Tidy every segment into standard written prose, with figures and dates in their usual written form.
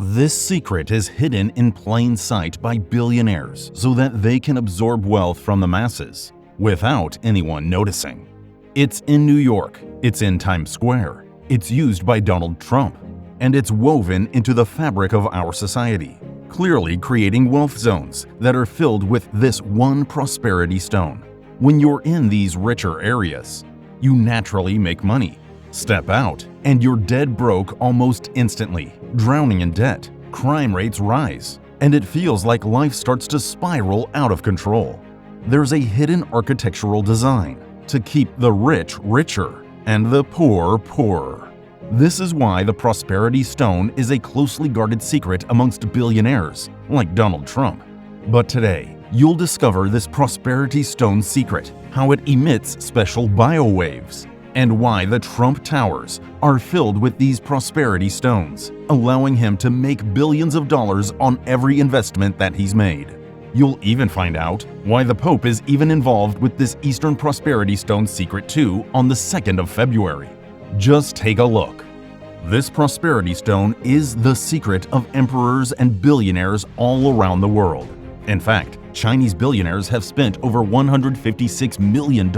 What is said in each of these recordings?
This secret is hidden in plain sight by billionaires so that they can absorb wealth from the masses without anyone noticing. It's in New York, it's in Times Square, it's used by Donald Trump, and it's woven into the fabric of our society, clearly creating wealth zones that are filled with this one prosperity stone. When you're in these richer areas, you naturally make money. Step out, and you're dead broke almost instantly, drowning in debt. Crime rates rise, and it feels like life starts to spiral out of control. There's a hidden architectural design to keep the rich richer and the poor poorer. This is why the Prosperity Stone is a closely guarded secret amongst billionaires like Donald Trump. But today, you'll discover this Prosperity Stone secret, how it emits special BioWaves, and why the Trump Towers are filled with these prosperity stones, allowing him to make billions of dollars on every investment that he's made. You'll even find out why the Pope is even involved with this Eastern Prosperity Stone secret too on the 2nd of February. Just take a look. This Prosperity Stone is the secret of emperors and billionaires all around the world. In fact, Chinese billionaires have spent over $156 million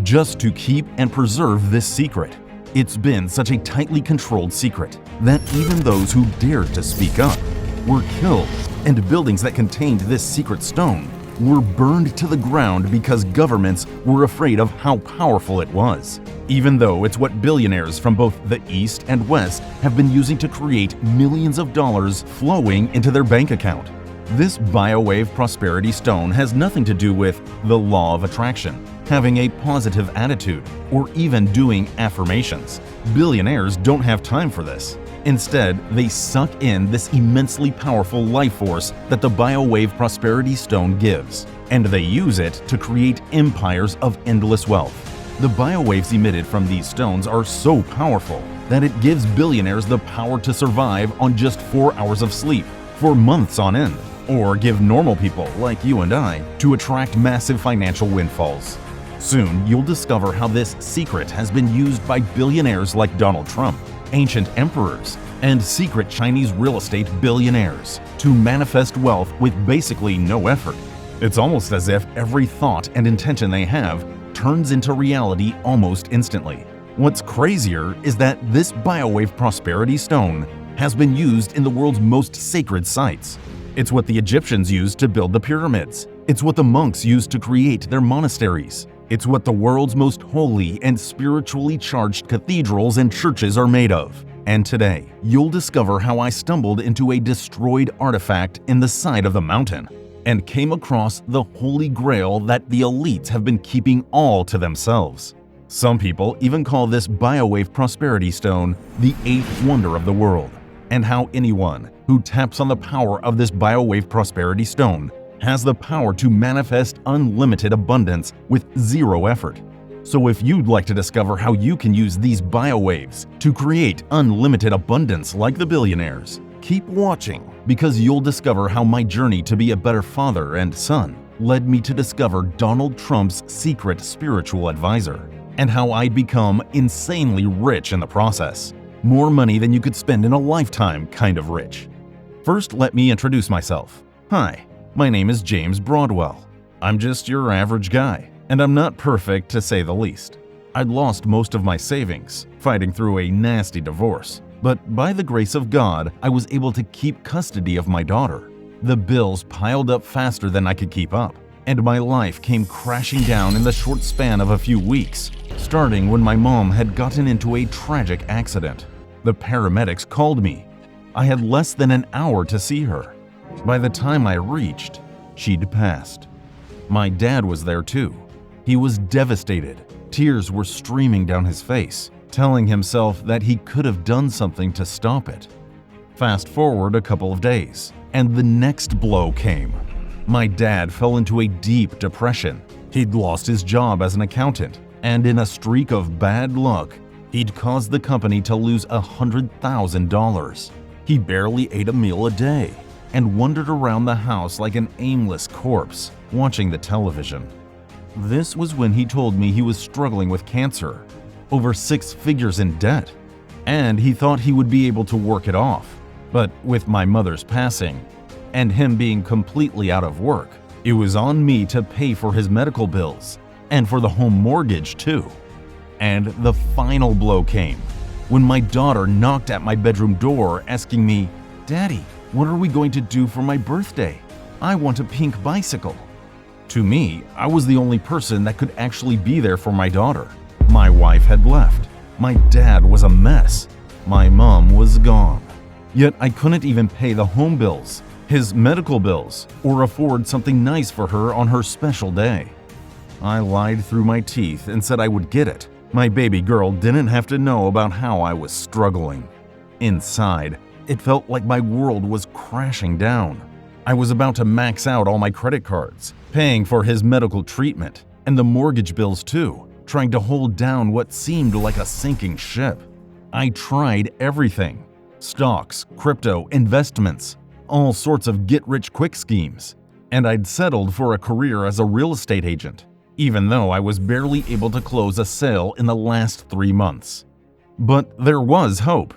just to keep and preserve this secret. It's been such a tightly controlled secret that even those who dared to speak up were killed, and buildings that contained this secret stone were burned to the ground because governments were afraid of how powerful it was, even though it's what billionaires from both the East and West have been using to create millions of dollars flowing into their bank account. This BioWave Prosperity Stone has nothing to do with the law of attraction, having a positive attitude, or even doing affirmations. Billionaires don't have time for this. Instead, they suck in this immensely powerful life force that the BioWave Prosperity Stone gives, and they use it to create empires of endless wealth. The biowaves emitted from these stones are so powerful that it gives billionaires the power to survive on just 4 hours of sleep for months on end, or give normal people like you and I to attract massive financial windfalls. Soon, you'll discover how this secret has been used by billionaires like Donald Trump, ancient emperors, and secret Chinese real estate billionaires to manifest wealth with basically no effort. It's almost as if every thought and intention they have turns into reality almost instantly. What's crazier is that this BioWave Prosperity Stone has been used in the world's most sacred sites. It's what the Egyptians used to build the pyramids. It's what the monks used to create their monasteries. It's what the world's most holy and spiritually charged cathedrals and churches are made of. And today, you'll discover how I stumbled into a destroyed artifact in the side of the mountain and came across the holy grail that the elites have been keeping all to themselves. Some people even call this BioWave Prosperity Stone the 8th wonder of the world, and how anyone who taps on the power of this BioWave Prosperity Stone has the power to manifest unlimited abundance with zero effort. So if you'd like to discover how you can use these biowaves to create unlimited abundance like the billionaires, keep watching, because you'll discover how my journey to be a better father and son led me to discover Donald Trump's secret spiritual advisor, and how I'd become insanely rich in the process. More money than you could spend in a lifetime kind of rich. First, let me introduce myself. Hi. My name is James Broadwell. I'm just your average guy, and I'm not perfect to say the least. I'd lost most of my savings, fighting through a nasty divorce, but by the grace of God, I was able to keep custody of my daughter. The bills piled up faster than I could keep up, and my life came crashing down in the short span of a few weeks, starting when my mom had gotten into a tragic accident. The paramedics called me. I had less than an hour to see her. By the time I reached, she'd passed. My dad was there too. He was devastated. Tears were streaming down his face, telling himself that he could have done something to stop it. Fast forward a couple of days, and the next blow came. My dad fell into a deep depression. He'd lost his job as an accountant, and in a streak of bad luck, he'd caused the company to lose $100,000. He barely ate a meal a day and wandered around the house like an aimless corpse, watching the television. This was when he told me he was struggling with cancer, over 6 figures in debt, and he thought he would be able to work it off. But with my mother's passing, and him being completely out of work, it was on me to pay for his medical bills, and for the home mortgage too. And the final blow came when my daughter knocked at my bedroom door asking me, "Daddy, what are we going to do for my birthday? I want a pink bicycle." To me, I was the only person that could actually be there for my daughter. My wife had left. My dad was a mess. My mom was gone. Yet I couldn't even pay the home bills, his medical bills, or afford something nice for her on her special day. I lied through my teeth and said I would get it. My baby girl didn't have to know about how I was struggling. Inside, it felt like my world was crashing down. I was about to max out all my credit cards, paying for his medical treatment, and the mortgage bills too, trying to hold down what seemed like a sinking ship. I tried everything: stocks, crypto, investments, all sorts of get-rich-quick schemes, and I'd settled for a career as a real estate agent, even though I was barely able to close a sale in the last 3 months. But there was hope.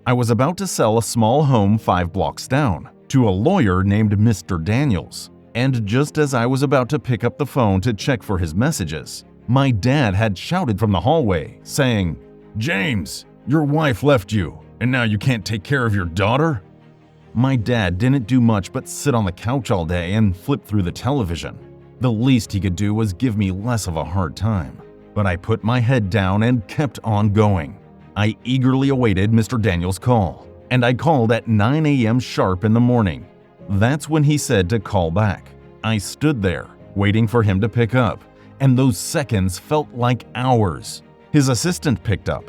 I was about to sell a small home 5 blocks down to a lawyer named Mr. Daniels, and just as I was about to pick up the phone to check for his messages, my dad had shouted from the hallway, saying, "James, your wife left you, and now you can't take care of your daughter?" My dad didn't do much but sit on the couch all day and flip through the television. The least he could do was give me less of a hard time. But I put my head down and kept on going. I eagerly awaited Mr. Daniels' call, and I called at 9 a.m. sharp in the morning. That's when he said to call back. I stood there, waiting for him to pick up, and those seconds felt like hours. His assistant picked up.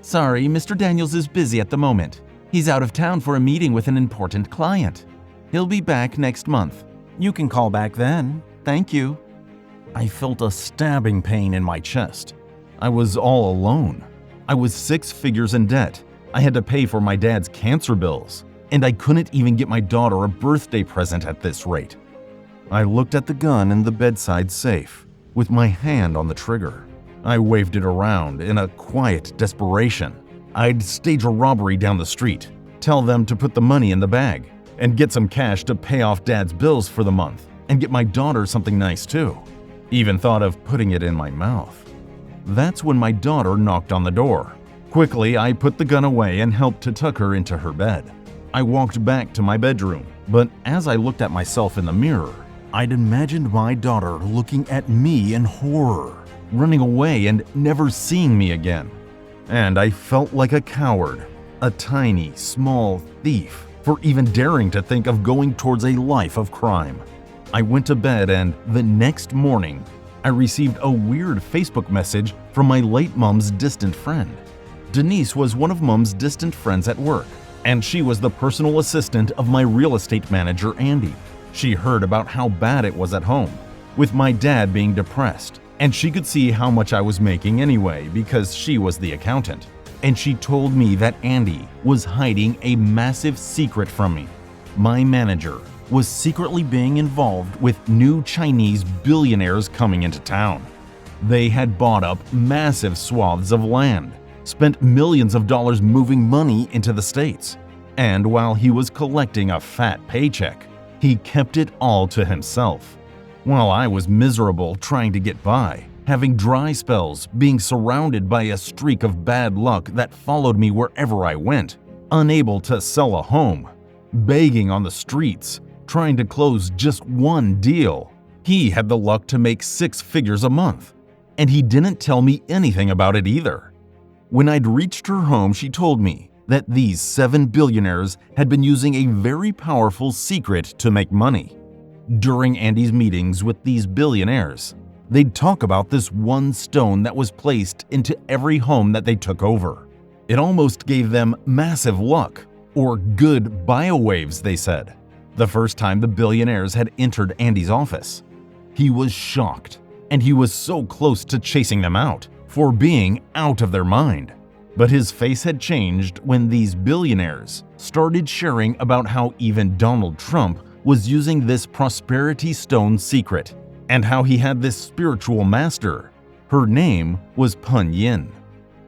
"Sorry, Mr. Daniels is busy at the moment. He's out of town for a meeting with an important client. He'll be back next month. You can call back then. Thank you." I felt a stabbing pain in my chest. I was all alone. I was 6 figures in debt. I had to pay for my dad's cancer bills, and I couldn't even get my daughter a birthday present at this rate. I looked at the gun in the bedside safe, with my hand on the trigger. I waved it around in a quiet desperation. I'd stage a robbery down the street, tell them to put the money in the bag, and get some cash to pay off Dad's bills for the month, and get my daughter something nice too. Even thought of putting it in my mouth. That's when my daughter knocked on the door. Quickly, I put the gun away and helped to tuck her into her bed. I walked back to my bedroom, but as I looked at myself in the mirror, I'd imagined my daughter looking at me in horror, running away and never seeing me again. And I felt like a coward, a tiny, small thief, for even daring to think of going towards a life of crime. I went to bed, and the next morning, I received a weird Facebook message from my late mom's distant friend. Denise was one of Mom's distant friends at work, and she was the personal assistant of my real estate manager, Andy. She heard about how bad it was at home, with my dad being depressed, and she could see how much I was making anyway because she was the accountant. And she told me that Andy was hiding a massive secret from me. My manager was secretly being involved with new Chinese billionaires coming into town. They had bought up massive swaths of land, spent millions of dollars moving money into the States, and while he was collecting a fat paycheck, he kept it all to himself. While I was miserable trying to get by, having dry spells, being surrounded by a streak of bad luck that followed me wherever I went, unable to sell a home, begging on the streets, trying to close just one deal, he had the luck to make 6 figures a month, and he didn't tell me anything about it either. When I'd reached her home, she told me that these 7 billionaires had been using a very powerful secret to make money. During Andy's meetings with these billionaires, they'd talk about this one stone that was placed into every home that they took over. It almost gave them massive luck, or good BioWaves, they said. The first time the billionaires had entered Andy's office, he was shocked, and he was so close to chasing them out for being out of their mind. But his face had changed when these billionaires started sharing about how even Donald Trump was using this prosperity stone secret, and how he had this spiritual master. Her name was Pun Yin.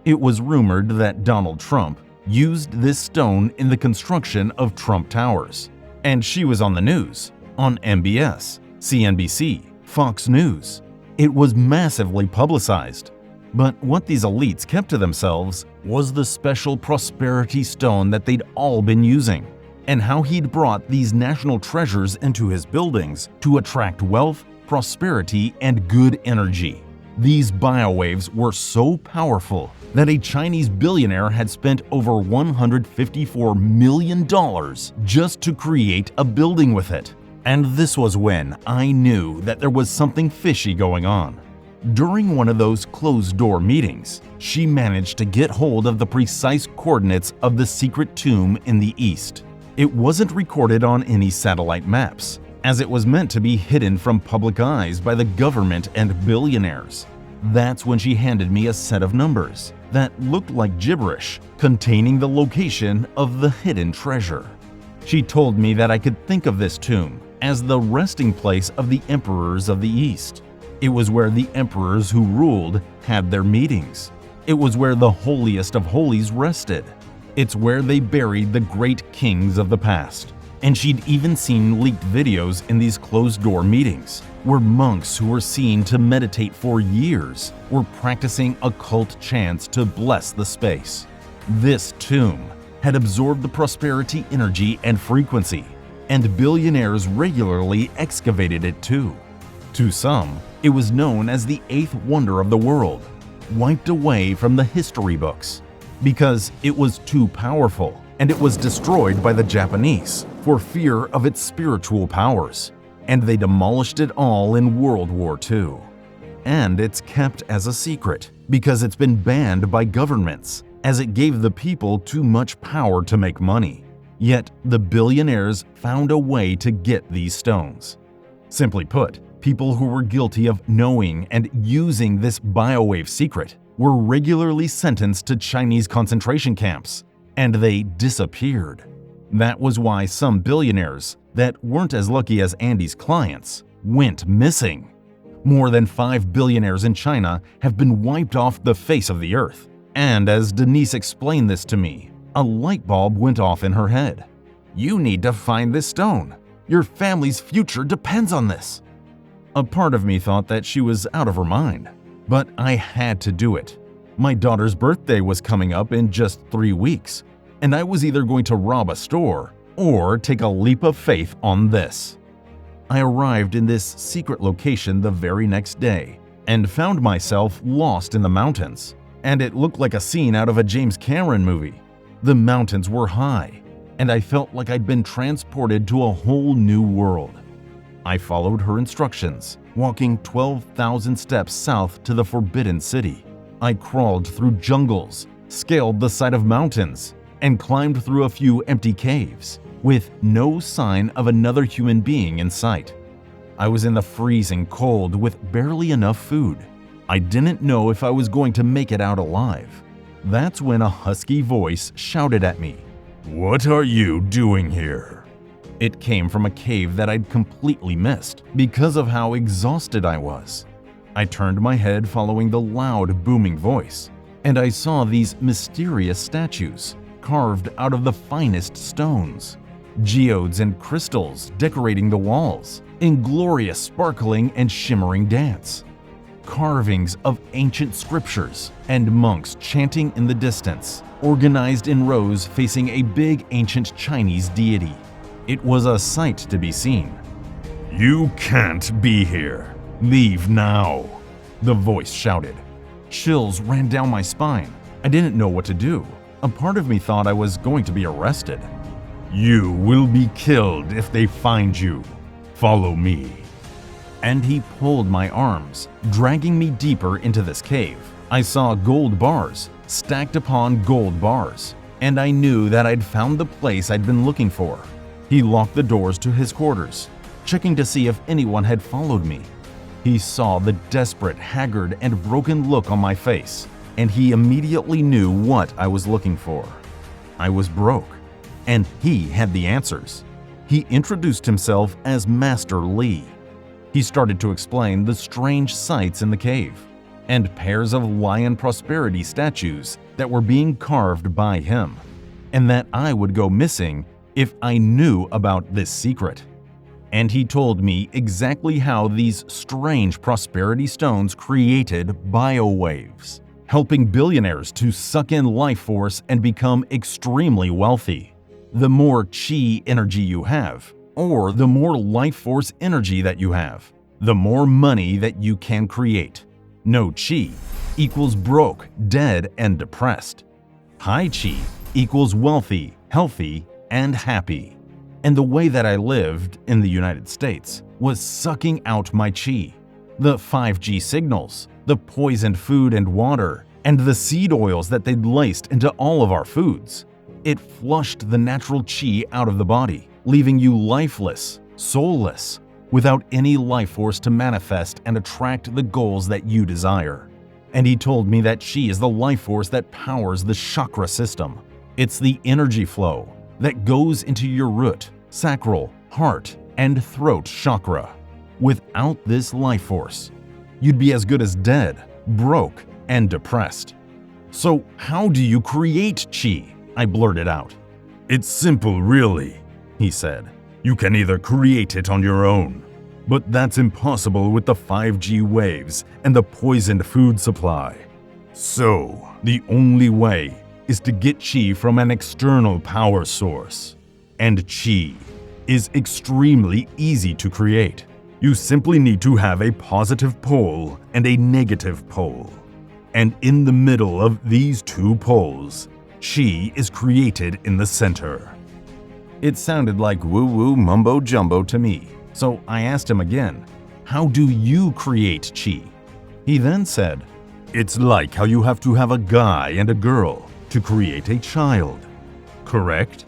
It was rumored that Donald Trump, used this stone in the construction of Trump Towers. And she was on the news, on MBS, CNBC, Fox News. It was massively publicized. But what these elites kept to themselves was the special prosperity stone that they'd all been using, and how he'd brought these national treasures into his buildings to attract wealth, prosperity, and good energy. These BioWaves were so powerful that a Chinese billionaire had spent over $154 million just to create a building with it. And this was when I knew that there was something fishy going on. During one of those closed-door meetings, she managed to get hold of the precise coordinates of the secret tomb in the east. It wasn't recorded on any satellite maps, as it was meant to be hidden from public eyes by the government and billionaires. That's when she handed me a set of numbers that looked like gibberish, containing the location of the hidden treasure. She told me that I could think of this tomb as the resting place of the emperors of the East. It was where the emperors who ruled had their meetings. It was where the holiest of holies rested. It's where they buried the great kings of the past. And she'd even seen leaked videos in these closed-door meetings, where monks who were seen to meditate for years were practicing occult chants to bless the space. This tomb had absorbed the prosperity energy and frequency, and billionaires regularly excavated it too. To some, it was known as the eighth wonder of the world, wiped away from the history books, because it was too powerful, and it was destroyed by the Japanese for fear of its spiritual powers, and they demolished it all in World War II. And it's kept as a secret because it's been banned by governments, as it gave the people too much power to make money. Yet the billionaires found a way to get these stones. Simply put, people who were guilty of knowing and using this BioWave secret were regularly sentenced to Chinese concentration camps, and they disappeared. That was why some billionaires that weren't as lucky as Andy's clients went missing. More than 5 billionaires in China have been wiped off the face of the earth. And as Denise explained this to me, a light bulb went off in her head. "You need to find this stone. Your family's future depends on this." A part of me thought that she was out of her mind, but I had to do it. My daughter's birthday was coming up in just 3 weeks, and I was either going to rob a store or take a leap of faith on this. I arrived in this secret location the very next day and found myself lost in the mountains, and it looked like a scene out of a James Cameron movie. The mountains were high, and I felt like I'd been transported to a whole new world. I followed her instructions, walking 12,000 steps south to the Forbidden City. I crawled through jungles, scaled the side of mountains, and climbed through a few empty caves, with no sign of another human being in sight. I was in the freezing cold with barely enough food. I didn't know if I was going to make it out alive. That's when a husky voice shouted at me, "What are you doing here?" It came from a cave that I'd completely missed because of how exhausted I was. I turned my head following the loud, booming voice, and I saw these mysterious statues carved out of the finest stones. Geodes and crystals decorating the walls in glorious sparkling and shimmering dance. Carvings of ancient scriptures and monks chanting in the distance, organized in rows facing a big ancient Chinese deity. It was a sight to be seen. "You can't be here. Leave now," the voice shouted. Chills ran down my spine. I didn't know what to do. A part of me thought I was going to be arrested. "You will be killed if they find you. Follow me." And he pulled my arms, dragging me deeper into this cave. I saw gold bars stacked upon gold bars, and I knew that I'd found the place I'd been looking for. He locked the doors to his quarters, checking to see if anyone had followed me. He saw the desperate, haggard, and broken look on my face, and he immediately knew what I was looking for. I was broke, and he had the answers. He introduced himself as Master Li. He started to explain the strange sights in the cave, and pairs of lion prosperity statues that were being carved by him. and that I would go missing if I knew about this secret. And he told me exactly how these strange prosperity stones created BioWaves, helping billionaires to suck in life force and become extremely wealthy. The more chi energy you have, or the more life force energy that you have, the more money that you can create. No chi equals broke, dead, and depressed. High chi equals wealthy, healthy, and happy. And the way that I lived in the United States was sucking out my chi. The 5G signals, the poisoned food and water, and the seed oils that they'd laced into all of our foods. It flushed the natural chi out of the body, leaving you lifeless, soulless, without any life force to manifest and attract the goals that you desire. And he told me that chi is the life force that powers the chakra system. It's the energy flow that goes into your root, sacral, heart, and throat chakra. Without this life force, you'd be as good as dead, broke, and depressed. So how do you create chi? I blurted out. It's simple, really, he said. You can either create it on your own, but that's impossible with the 5G waves and the poisoned food supply. So the only way is to get chi from an external power source. And chi is extremely easy to create. You simply need to have a positive pole and a negative pole. And in the middle of these two poles, chi is created in the center. It sounded like woo-woo mumbo-jumbo to me, so I asked him again, how do you create chi? He then said, it's like how you have to have a guy and a girl to create a child. Correct?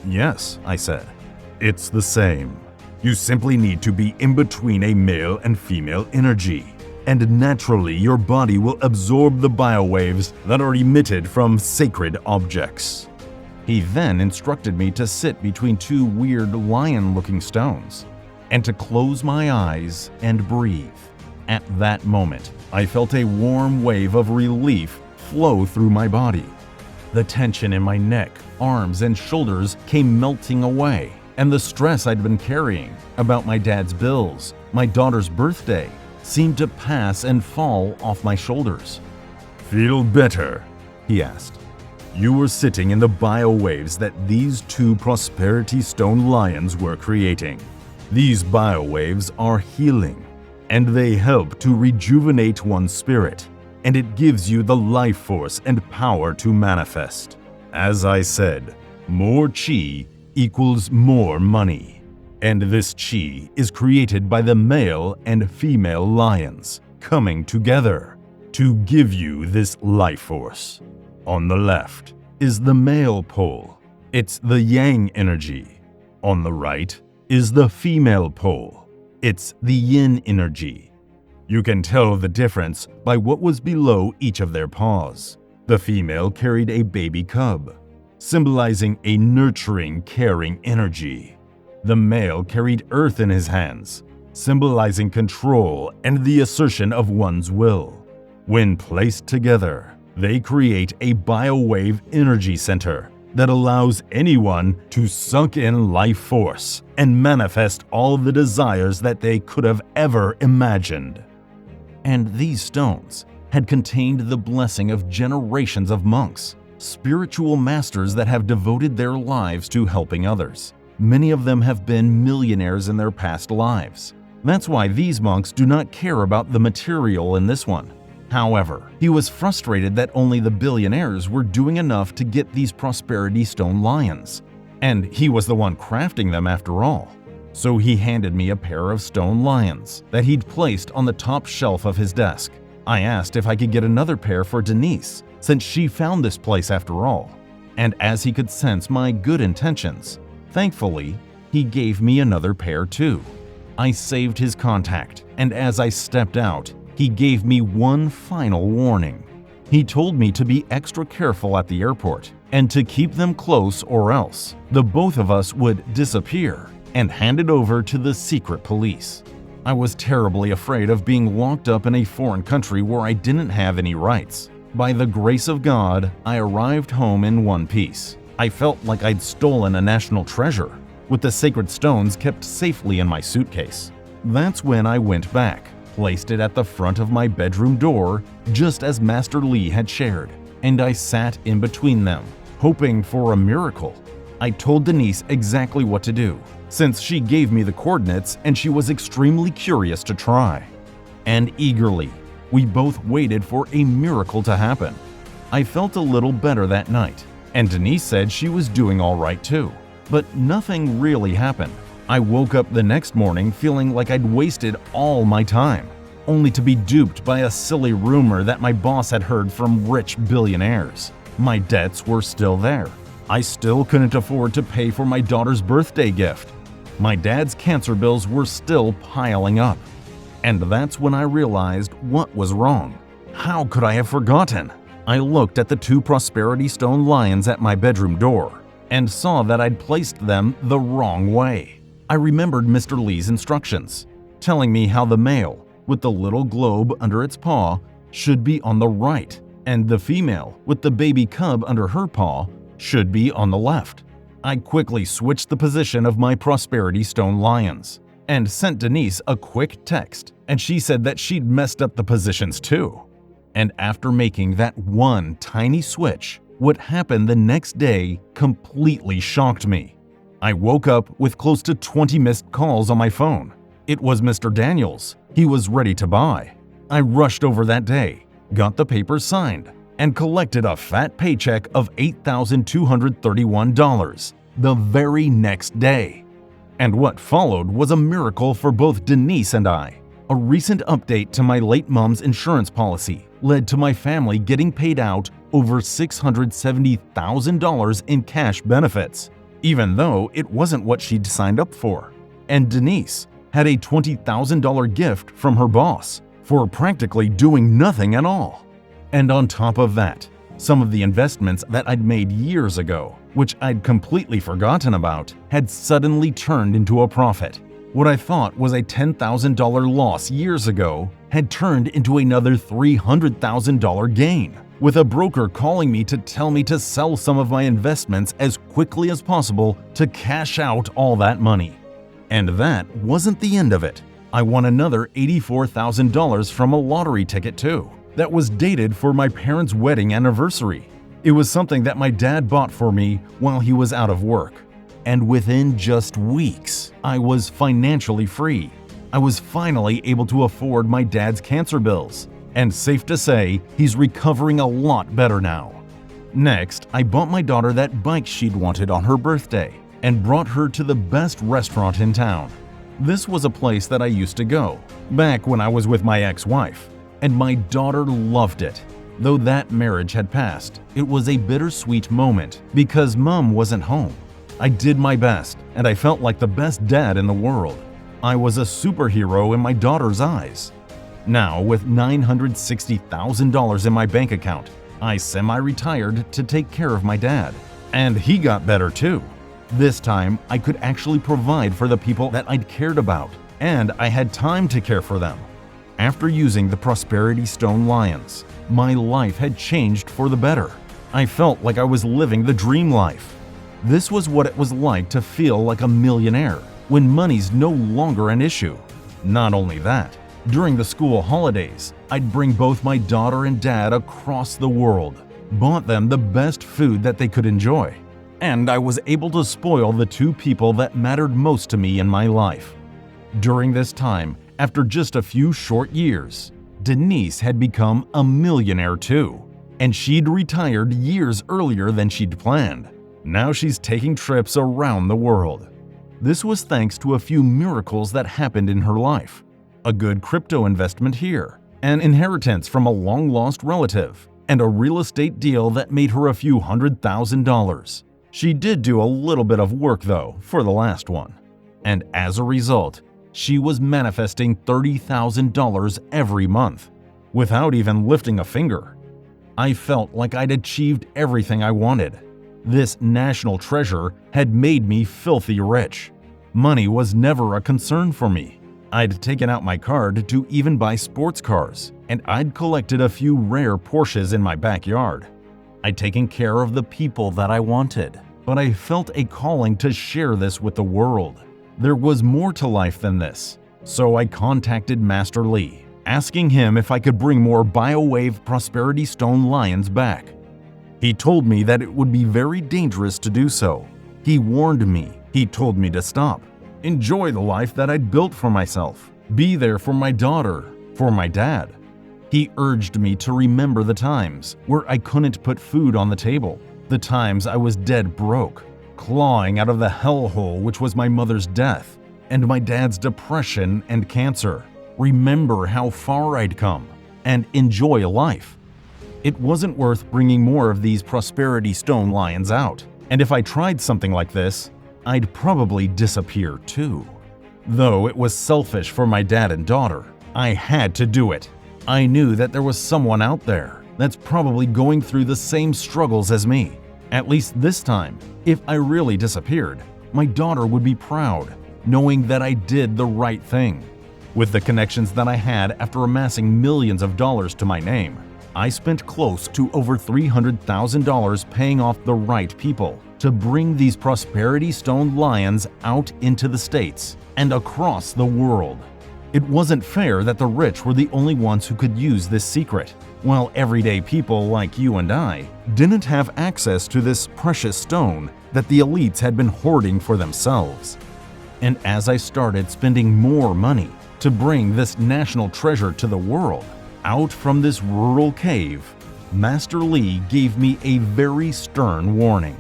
Yes, I said. It's the same. You simply need to be in between a male and female energy, and naturally your body will absorb the biowaves that are emitted from sacred objects. He then instructed me to sit between two weird lion-looking stones, and to close my eyes and breathe. At that moment, I felt a warm wave of relief flow through my body. The tension in my neck, arms, and shoulders came melting away, and the stress I'd been carrying about my dad's bills, my daughter's birthday, seemed to pass and fall off my shoulders. Feel better? He asked. You were sitting in the biowaves that these two Prosperity Stone Lions were creating. These biowaves are healing, and they help to rejuvenate one's spirit, and it gives you the life force and power to manifest. As I said, more chi equals more money. And this chi is created by the male and female lions coming together to give you this life force. On the left is the male pole. It's the yang energy. On the right is the female pole. It's the yin energy. You can tell the difference by what was below each of their paws. The female carried a baby cub, symbolizing a nurturing, caring energy. The male carried earth in his hands, symbolizing control and the assertion of one's will. When placed together, they create a biowave energy center that allows anyone to suck in life force and manifest all the desires that they could have ever imagined. And these stones had contained the blessing of generations of monks, spiritual masters that have devoted their lives to helping others. Many of them have been millionaires in their past lives. That's why these monks do not care about the material in this one. However, he was frustrated that only the billionaires were doing enough to get these Prosperity Stone Lions. And he was the one crafting them after all. So he handed me a pair of stone lions that he'd placed on the top shelf of his desk. I asked if I could get another pair for Denise, since she found this place after all. And as he could sense my good intentions, thankfully, he gave me another pair too. I saved his contact, and as I stepped out, he gave me one final warning. He told me to be extra careful at the airport and to keep them close, or else the both of us would disappear and handed over to the secret police. I was terribly afraid of being locked up in a foreign country where I didn't have any rights. By the grace of God, I arrived home in one piece. I felt like I'd stolen a national treasure, with the sacred stones kept safely in my suitcase. That's when I went back, placed it at the front of my bedroom door, just as Master Lee had shared, and I sat in between them, hoping for a miracle. I told Denise exactly what to do, since she gave me the coordinates and she was extremely curious to try. And eagerly, we both waited for a miracle to happen. I felt a little better that night, and Denise said she was doing all right too. But nothing really happened. I woke up the next morning feeling like I'd wasted all my time, only to be duped by a silly rumor that my boss had heard from rich billionaires. My debts were still there. I still couldn't afford to pay for my daughter's birthday gift. My dad's cancer bills were still piling up. And that's when I realized what was wrong. How could I have forgotten? I looked at the 2 Prosperity Stone Lions at my bedroom door and saw that I'd placed them the wrong way. I remembered Mr. Lee's instructions, telling me how the male, with the little globe under its paw, should be on the right, and the female, with the baby cub under her paw, should be on the left. I quickly switched the position of my Prosperity Stone Lions and sent Denise a quick text, and she said that she'd messed up the positions too. And after making that one tiny switch, what happened the next day completely shocked me. I woke up with close to 20 missed calls on my phone. It was Mr. Daniels. He was ready to buy. I rushed over that day, got the papers signed, and collected a fat paycheck of $8,231 the very next day. And what followed was a miracle for both Denise and I. A recent update to my late mom's insurance policy led to my family getting paid out over $670,000 in cash benefits, even though it wasn't what she'd signed up for. And Denise had a $20,000 gift from her boss for practically doing nothing at all. And on top of that, some of the investments that I'd made years ago, which I'd completely forgotten about, had suddenly turned into a profit. What I thought was a $10,000 loss years ago had turned into another $300,000 gain, with a broker calling me to tell me to sell some of my investments as quickly as possible to cash out all that money. And that wasn't the end of it. I won another $84,000 from a lottery ticket too, that was dated for my parents' wedding anniversary. It was something that my dad bought for me while he was out of work. And within just weeks, I was financially free. I was finally able to afford my dad's cancer bills. And safe to say, he's recovering a lot better now. Next, I bought my daughter that bike she'd wanted on her birthday and brought her to the best restaurant in town. This was a place that I used to go back when I was with my ex-wife, and my daughter loved it. Though that marriage had passed, it was a bittersweet moment because Mom wasn't home. I did my best, and I felt like the best dad in the world. I was a superhero in my daughter's eyes. Now, with $960,000 in my bank account, I semi-retired to take care of my dad. And he got better too. This time, I could actually provide for the people that I'd cared about, and I had time to care for them. After using the Prosperity Stone Lions, my life had changed for the better. I felt like I was living the dream life. This was what it was like to feel like a millionaire when money's no longer an issue. Not only that, during the school holidays, I'd bring both my daughter and dad across the world, bought them the best food that they could enjoy, and I was able to spoil the 2 people that mattered most to me in my life. During this time, after just a few short years, Denise had become a millionaire too, and she'd retired years earlier than she'd planned. Now she's taking trips around the world. This was thanks to a few miracles that happened in her life. A good crypto investment here, an inheritance from a long-lost relative, and a real estate deal that made her a few $100,000. She did do a little bit of work though for the last one. And as a result, she was manifesting $30,000 every month, without even lifting a finger. I felt like I'd achieved everything I wanted. This national treasure had made me filthy rich. Money was never a concern for me. I'd taken out my card to even buy sports cars, and I'd collected a few rare Porsches in my backyard. I'd taken care of the people that I wanted, but I felt a calling to share this with the world. There was more to life than this, so I contacted Master Lee, asking him if I could bring more BioWave Prosperity Stone Lions back. He told me that it would be very dangerous to do so. He warned me. He told me to stop, enjoy the life that I'd built for myself, be there for my daughter, for my dad. He urged me to remember the times where I couldn't put food on the table, the times I was dead broke, clawing out of the hellhole which was my mother's death and my dad's depression and cancer. Remember how far I'd come and enjoy life. It wasn't worth bringing more of these Prosperity Stone Lions out, and if I tried something like this, I'd probably disappear too. Though it was selfish for my dad and daughter, I had to do it. I knew that there was someone out there that's probably going through the same struggles as me. At least this time, if I really disappeared, my daughter would be proud, knowing that I did the right thing. With the connections that I had after amassing millions of dollars to my name, I spent close to over $300,000 paying off the right people to bring these Prosperity Stone Lions out into the States and across the world. It wasn't fair that the rich were the only ones who could use this secret, while everyday people like you and I didn't have access to this precious stone that the elites had been hoarding for themselves. And as I started spending more money to bring this national treasure to the world, out from this rural cave, Master Lee gave me a very stern warning.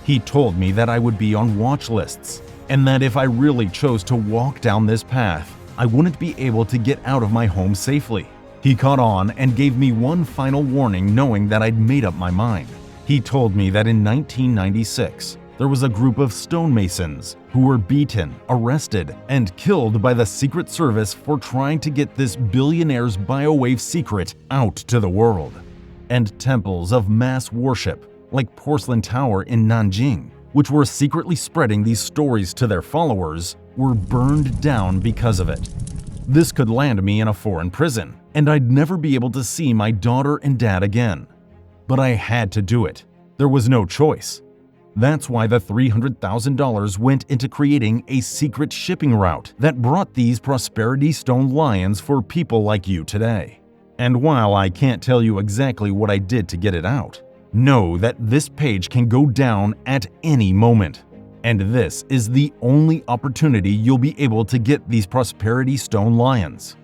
He told me that I would be on watch lists, and that if I really chose to walk down this path, I wouldn't be able to get out of my home safely. He caught on and gave me one final warning, knowing that I'd made up my mind. He told me that in 1996, there was a group of stonemasons who were beaten, arrested, and killed by the Secret Service for trying to get this billionaire's BioWave secret out to the world. And temples of mass worship, like Porcelain Tower in Nanjing, which were secretly spreading these stories to their followers, were burned down because of it. This could land me in a foreign prison, and I'd never be able to see my daughter and dad again. But I had to do it. There was no choice. That's why the $300,000 went into creating a secret shipping route that brought these Prosperity Stone Lions for people like you today. And while I can't tell you exactly what I did to get it out, know that this page can go down at any moment. And this is the only opportunity you'll be able to get these Prosperity Stone Lions.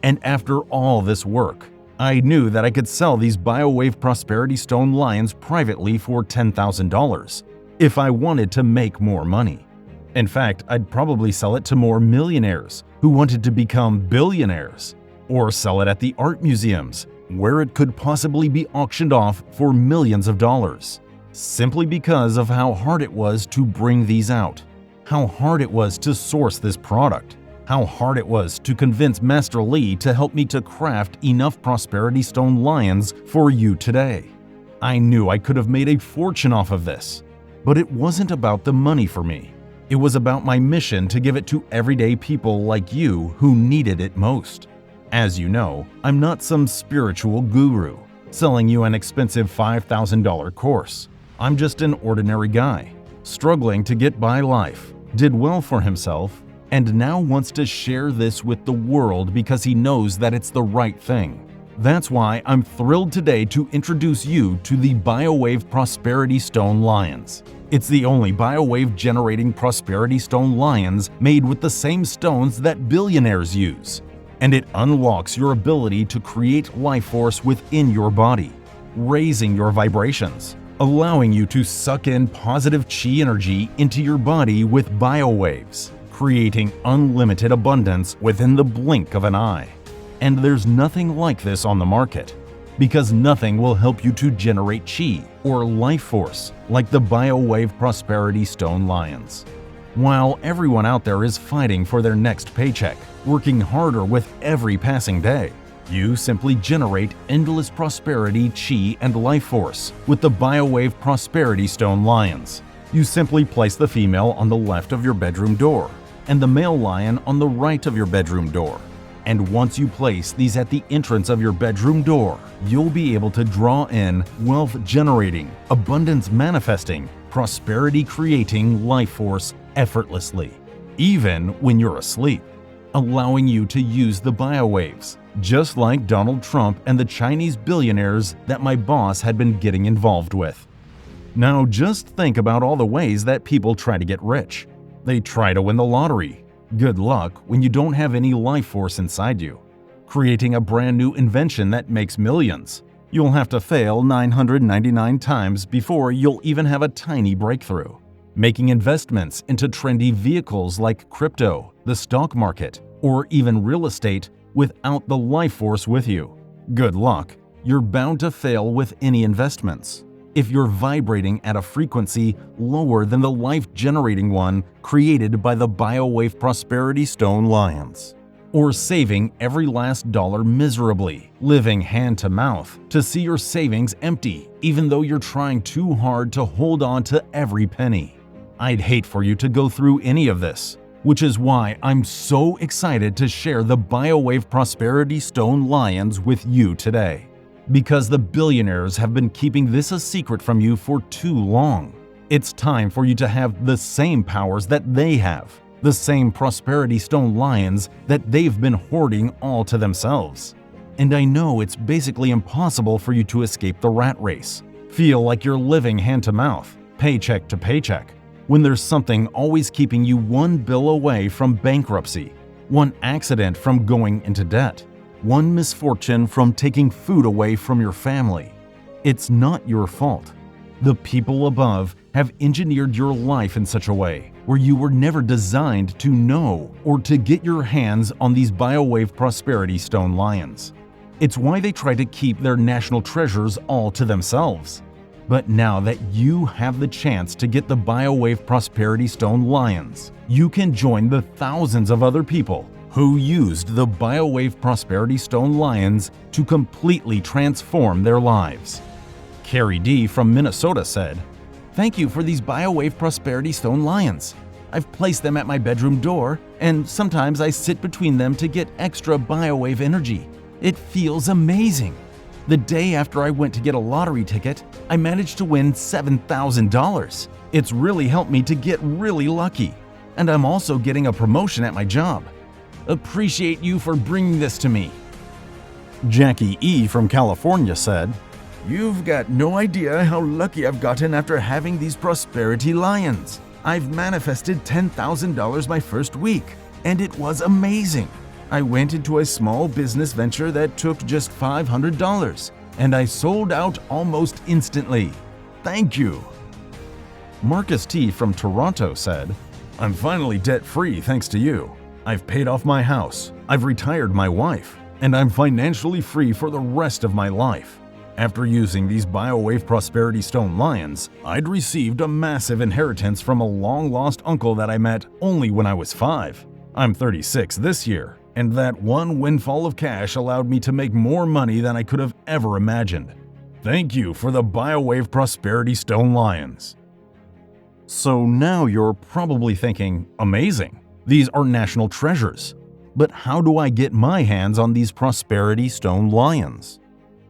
And after all this work, I knew that I could sell these BioWave Prosperity Stone Lions privately for $10,000 if I wanted to make more money. In fact, I'd probably sell it to more millionaires who wanted to become billionaires, or sell it at the art museums where it could possibly be auctioned off for millions of dollars, simply because of how hard it was to bring these out, how hard it was to source this product, how hard it was to convince Master Lee to help me to craft enough Prosperity Stone Lions for you today. I knew I could have made a fortune off of this, but it wasn't about the money for me. It was about my mission to give it to everyday people like you who needed it most. As you know, I'm not some spiritual guru selling you an expensive $5,000 course. I'm just an ordinary guy, struggling to get by life, did well for himself, and now wants to share this with the world because he knows that it's the right thing. That's why I'm thrilled today to introduce you to the BioWave Prosperity Stone Lions. It's the only BioWave generating Prosperity Stone Lions made with the same stones that billionaires use. And it unlocks your ability to create life force within your body, raising your vibrations, allowing you to suck in positive chi energy into your body with BioWaves, creating unlimited abundance within the blink of an eye. And there's nothing like this on the market, because nothing will help you to generate chi or life force like the BioWave Prosperity Stone Lions. While everyone out there is fighting for their next paycheck, working harder with every passing day, you simply generate endless prosperity, chi, and life force with the BioWave Prosperity Stone Lions. You simply place the female on the left of your bedroom door and the male lion on the right of your bedroom door. And once you place these at the entrance of your bedroom door, you'll be able to draw in wealth generating, abundance manifesting, prosperity-creating life force effortlessly, even when you're asleep, allowing you to use the BioWaves, just like Donald Trump and the Chinese billionaires that my boss had been getting involved with. Now just think about all the ways that people try to get rich. They try to win the lottery. Good luck when you don't have any life force inside you. Creating a brand new invention that makes millions. You'll have to fail 999 times before you'll even have a tiny breakthrough. Making investments into trendy vehicles like crypto, the stock market, or even real estate without the life force with you. Good luck. You're bound to fail with any investments. If you're vibrating at a frequency lower than the life-generating one created by the BioWave Prosperity Stone Lions. Or saving every last dollar miserably, living hand-to-mouth to see your savings empty even though you're trying too hard to hold on to every penny. I'd hate for you to go through any of this, which is why I'm so excited to share the BioWave Prosperity Stone Lions with you today. Because the billionaires have been keeping this a secret from you for too long. It's time for you to have the same powers that they have, the same Prosperity Stone Lions that they've been hoarding all to themselves. And I know it's basically impossible for you to escape the rat race, feel like you're living hand-to-mouth, paycheck to paycheck, when there's something always keeping you one bill away from bankruptcy, one accident from going into debt, one misfortune from taking food away from your family. It's not your fault. The people above have engineered your life in such a way where you were never designed to know or to get your hands on these BioWave Prosperity Stone Lions. It's why they try to keep their national treasures all to themselves. But now that you have the chance to get the BioWave Prosperity Stone Lions, you can join the thousands of other people who used the BioWave Prosperity Stone Lions to completely transform their lives. Carrie D. from Minnesota said, "Thank you for these BioWave Prosperity Stone Lions. I've placed them at my bedroom door, and sometimes I sit between them to get extra BioWave energy. It feels amazing. The day after I went to get a lottery ticket, I managed to win $7,000. It's really helped me to get really lucky. And I'm also getting a promotion at my job. Appreciate you for bringing this to me." Jackie E. from California said, "You've got no idea how lucky I've gotten after having these Prosperity Lions. I've manifested $10,000 my first week, and it was amazing. I went into a small business venture that took just $500, and I sold out almost instantly. Thank you." Marcus T. from Toronto said, "I'm finally debt-free thanks to you. I've paid off my house, I've retired my wife, and I'm financially free for the rest of my life. After using these BioWave Prosperity Stone Lions, I'd received a massive inheritance from a long-lost uncle that I met only when I was 5. I'm 36 this year, and that one windfall of cash allowed me to make more money than I could have ever imagined. Thank you for the BioWave Prosperity Stone Lions." So now you're probably thinking, amazing, these are national treasures. But how do I get my hands on these Prosperity Stone Lions?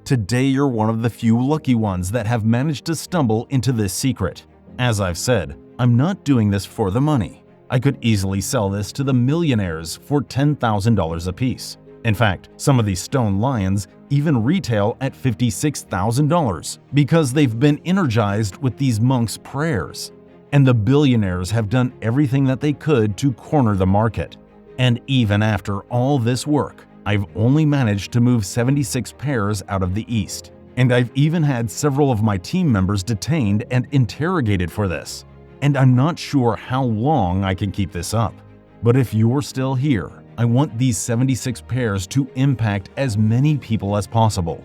Today you're one of the few lucky ones that have managed to stumble into this secret. As I've said, I'm not doing this for the money. I could easily sell this to the millionaires for $10,000 apiece. In fact, some of these stone lions even retail at $56,000 because they've been energized with these monks' prayers. And the billionaires have done everything that they could to corner the market. And even after all this work, I've only managed to move 76 pairs out of the East. And I've even had several of my team members detained and interrogated for this. And I'm not sure how long I can keep this up. But if you're still here, I want these 76 pairs to impact as many people as possible.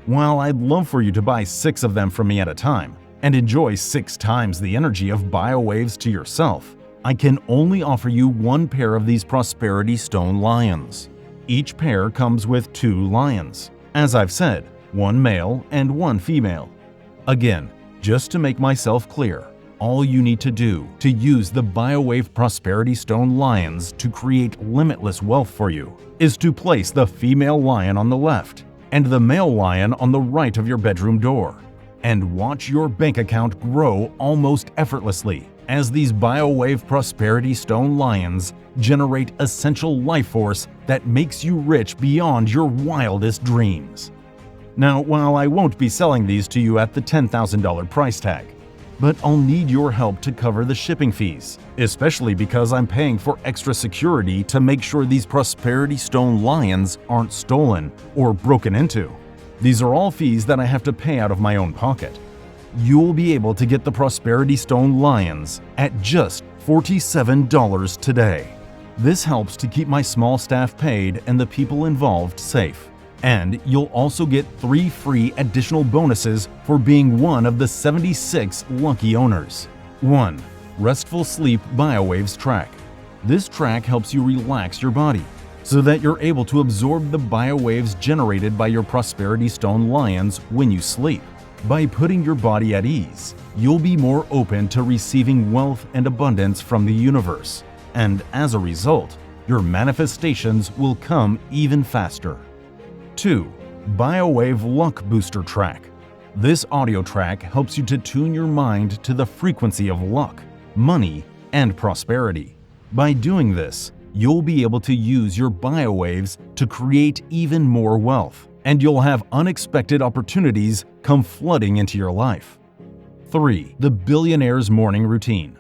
While I'd love for you to buy 6 of them from me at a time and enjoy 6 times the energy of BioWaves to yourself, I can only offer you 1 pair of these Prosperity Stone Lions. Each pair comes with 2 lions. As I've said, 1 male and 1 female. Again, just to make myself clear, all you need to do to use the BioWave Prosperity Stone Lions to create limitless wealth for you is to place the female lion on the left and the male lion on the right of your bedroom door. and watch your bank account grow almost effortlessly as these BioWave Prosperity Stone Lions generate essential life force that makes you rich beyond your wildest dreams. Now, while I won't be selling these to you at the $10,000 price tag, but I'll need your help to cover the shipping fees, especially because I'm paying for extra security to make sure these Prosperity Stone Lions aren't stolen or broken into. These are all fees that I have to pay out of my own pocket. You'll be able to get the Prosperity Stone Lions at just $47 today. This helps to keep my small staff paid and the people involved safe. And you'll also get 3 free additional bonuses for being one of the 76 lucky owners. 1. Restful Sleep BioWaves Track. This track helps you relax your body so that you're able to absorb the biowaves generated by your Prosperity Stone Lions when you sleep. By putting your body at ease, you'll be more open to receiving wealth and abundance from the universe, and as a result, your manifestations will come even faster. 2. BioWave Luck Booster Track. This audio track helps you to tune your mind to the frequency of luck, money, and prosperity. By doing this, you'll be able to use your biowaves to create even more wealth, and you'll have unexpected opportunities come flooding into your life. 3. The Billionaire's Morning Routine.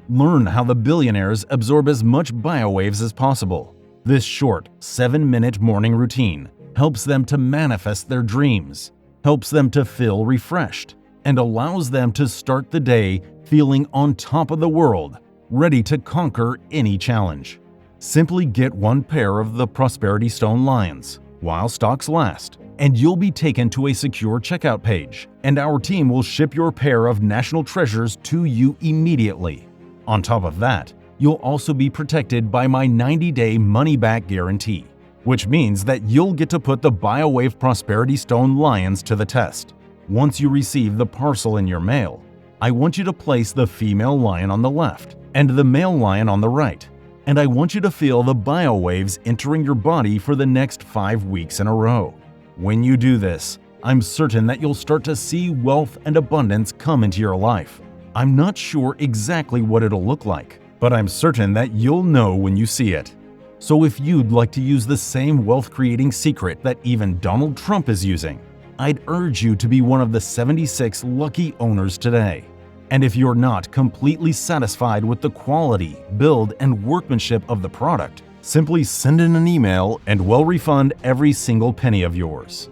Learn how the billionaires absorb as much biowaves as possible. This short, 7-minute morning routine helps them to manifest their dreams, helps them to feel refreshed, and allows them to start the day feeling on top of the world, ready to conquer any challenge. Simply get 1 pair of the Prosperity Stone Lions while stocks last, and you'll be taken to a secure checkout page, and our team will ship your pair of national treasures to you immediately. On top of that, you'll also be protected by my 90-day money-back guarantee, which means that you'll get to put the BioWave Prosperity Stone Lions to the test. Once you receive the parcel in your mail, I want you to place the female lion on the left and the male lion on the right, and I want you to feel the biowaves entering your body for the next 5 weeks in a row. When you do this, I'm certain that you'll start to see wealth and abundance come into your life. I'm not sure exactly what it'll look like, but I'm certain that you'll know when you see it. So if you'd like to use the same wealth-creating secret that even Donald Trump is using, I'd urge you to be one of the 76 lucky owners today. And if you're not completely satisfied with the quality, build, and workmanship of the product, simply send in an email and we'll refund every single penny of yours.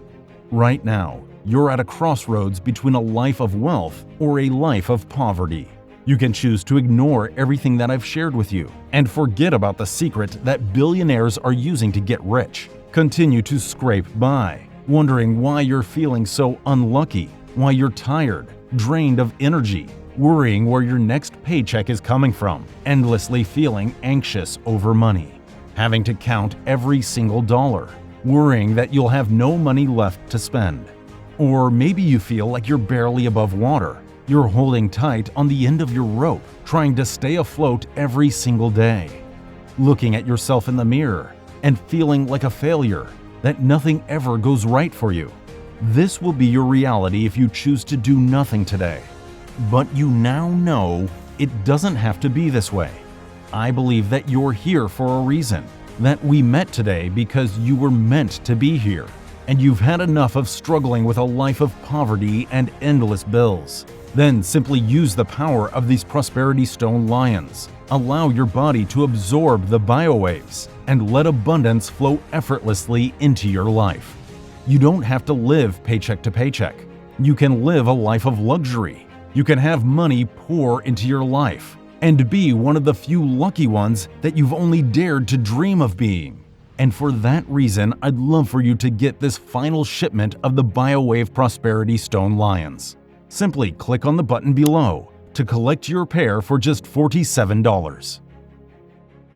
Right now, you're at a crossroads between a life of wealth or a life of poverty. You can choose to ignore everything that I've shared with you and forget about the secret that billionaires are using to get rich. Continue to scrape by, wondering why you're feeling so unlucky, why you're tired, drained of energy, worrying where your next paycheck is coming from, endlessly feeling anxious over money, having to count every single dollar, worrying that you'll have no money left to spend. Or maybe you feel like you're barely above water. You're holding tight on the end of your rope, trying to stay afloat every single day, looking at yourself in the mirror and feeling like a failure, that nothing ever goes right for you. This will be your reality if you choose to do nothing today. But you now know it doesn't have to be this way. I believe that you're here for a reason, that we met today because you were meant to be here, and you've had enough of struggling with a life of poverty and endless bills. Then simply use the power of these Prosperity Stone Lions. Allow your body to absorb the biowaves and let abundance flow effortlessly into your life. You don't have to live paycheck to paycheck. You can live a life of luxury. You can have money pour into your life and be one of the few lucky ones that you've only dared to dream of being. And for that reason, I'd love for you to get this final shipment of the BioWave Prosperity Stone Lions. Simply click on the button below to collect your pair for just $47.